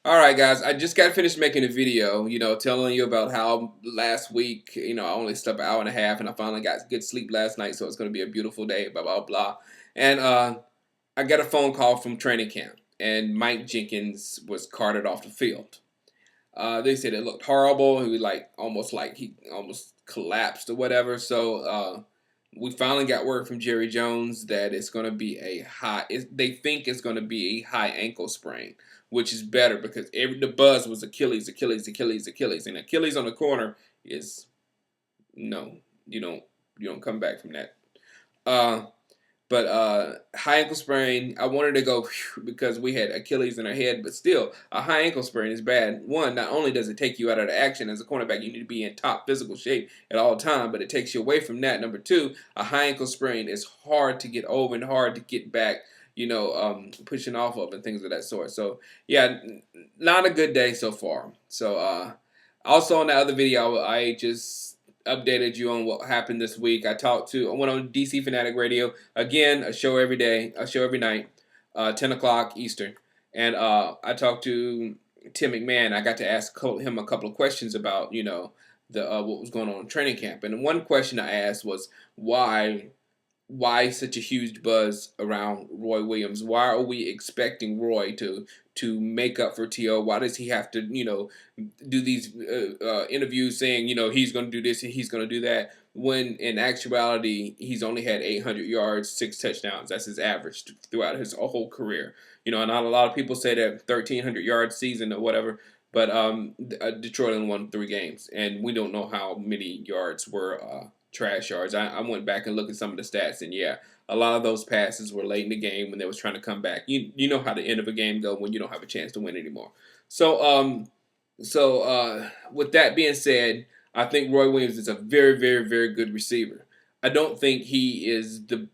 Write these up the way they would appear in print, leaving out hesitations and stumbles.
All right, guys, I just got finished making a video, telling you about how last week, I only slept an hour and a half and I finally got good sleep last night, so it's going to be a beautiful day, blah, blah, blah. And I got a phone call from training camp, and Mike Jenkins was carted off the field. They said it looked horrible. He was he almost collapsed or whatever. So we finally got word from Jerry Jones that it's going to be they think it's going to be a high ankle sprain, which is better because the buzz was Achilles, Achilles, Achilles, Achilles, and Achilles on the corner is no, you don't come back from that. Uh, but high ankle sprain, I wanted to go because we had Achilles in our head, but still, a high ankle sprain is bad. One, not only does it take you out of the action as a cornerback, you need to be in top physical shape at all time, but it takes you away from that. Number two, a high ankle sprain is hard to get over and hard to get back, pushing off of and things of that sort. So, yeah, not a good day so far. So, also in that other video, I just updated you on what happened this week. I went on DC Fanatic Radio again, a show every day, a show every night, 10 o'clock Eastern, and I talked to Tim MacMahon. I got to ask him a couple of questions about what was going on in training camp, and one question I asked was why such a huge buzz around Roy Williams? Why are we expecting Roy to make up for T.O.? Why does he have to, do these interviews saying, he's going to do this and he's going to do that, when in actuality he's only had 800 yards, 6 touchdowns. That's his average throughout his whole career. Not a lot of people say that 1,300 yard season or whatever, but Detroit only won 3 games, and we don't know how many yards were trash yards. I went back and looked at some of the stats, and yeah, a lot of those passes were late in the game when they was trying to come back. You know how the end of a game go when you don't have a chance to win anymore. So with that being said, I think Roy Williams is a very, very, very good receiver. I don't think he is the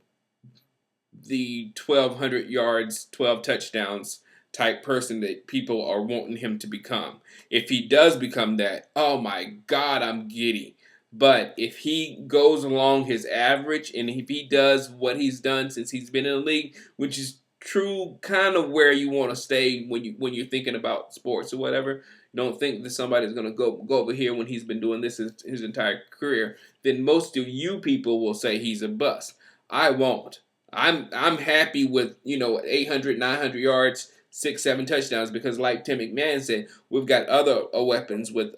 1,200 yards, 12 touchdowns type person that people are wanting him to become. If he does become that, oh my God, I'm giddy. But if he goes along his average, and if he does what he's done since he's been in the league, which is true kind of where you want to stay when you're thinking about sports or whatever, don't think that somebody's going to go over here when he's been doing this his entire career, then most of you people will say he's a bust. I won't. I'm happy with 800, 900 yards, 6, 7 touchdowns, because like Tim MacMahon said, we've got other weapons with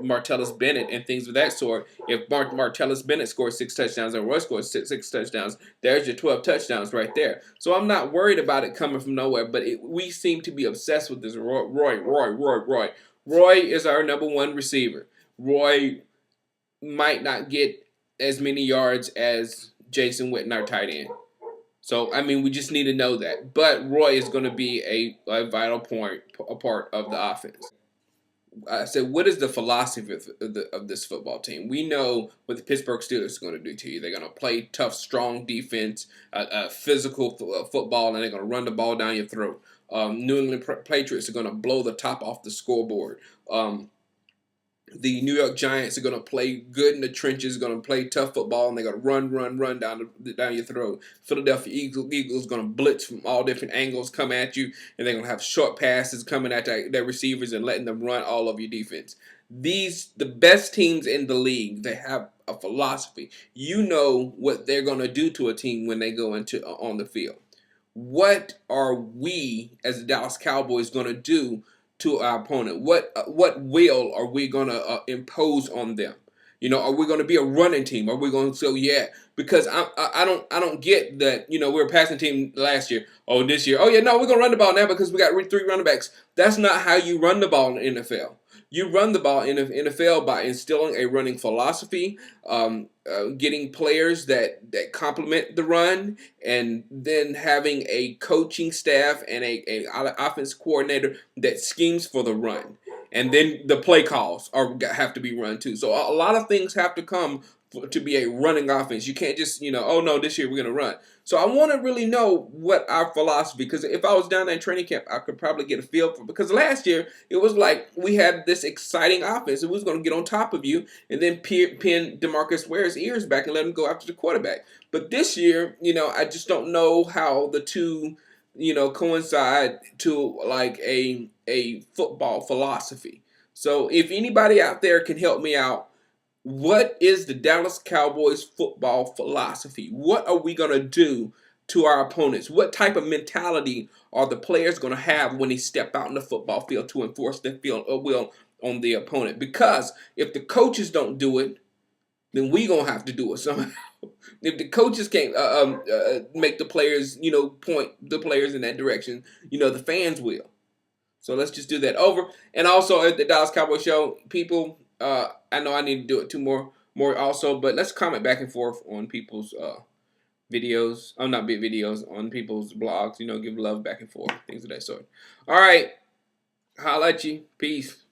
Martellus Bennett and things of that sort. If Martellus Bennett scores 6 touchdowns and Roy scores 6 touchdowns, there's your 12 touchdowns right there. So I'm not worried about it coming from nowhere, but we seem to be obsessed with this Roy. Roy is our number 1 receiver. Roy might not get as many yards as Jason Witten, our tight end. So, we just need to know that. But Roy is going to be a vital part of the offense. I said, what is the philosophy of this football team? We know what the Pittsburgh Steelers are going to do to you. They're going to play tough, strong defense, physical football, and they're going to run the ball down your throat. New England Patriots are going to blow the top off the scoreboard. The New York Giants are going to play good in the trenches, going to play tough football, and they're going to run down your throat. Philadelphia Eagles going to blitz from all different angles, come at you, and they're going to have short passes coming at their receivers and letting them run all over your defense. The best teams in the league, they have a philosophy. You know what they're going to do to a team when they go on the field. What are we as the Dallas Cowboys going to do to our opponent? What will are we going to impose on them? Are we going to be a running team? Are we going to say, yeah? Because I don't get that. We were a passing team last year. Oh, this year, oh yeah, no, we're going to run the ball now because we got 3 running backs. That's not how you run the ball in the NFL. You run the ball in the NFL by instilling a running philosophy, getting players that complement the run, and then having a coaching staff and a offense coordinator that schemes for the run. And then the play calls have to be run too. So a lot of things have to come to be a running offense. You can't just, oh no, this year we're going to run. So I want to really know what our philosophy, because if I was down there in training camp, I could probably get a feel for, because last year it was like we had this exciting offense. It was going to get on top of you and then pin DeMarcus Ware's ears back and let him go after the quarterback. But this year, I just don't know how the two coincide to like a football philosophy. So if anybody out there can help me out, what is the Dallas Cowboys football philosophy? What are we going to do to our opponents? What type of mentality are the players going to have when they step out in the football field to enforce their will on the opponent? Because if the coaches don't do it, then we going to have to do it somehow. If the coaches can't make the players, point the players in that direction, the fans will. So let's just do that over. And also at the Dallas Cowboy Show, people, I know I need to do it more also, but let's comment back and forth on people's videos. I'm not big videos on people's blogs. Give love back and forth, things of that sort. All right, holla at you. Peace.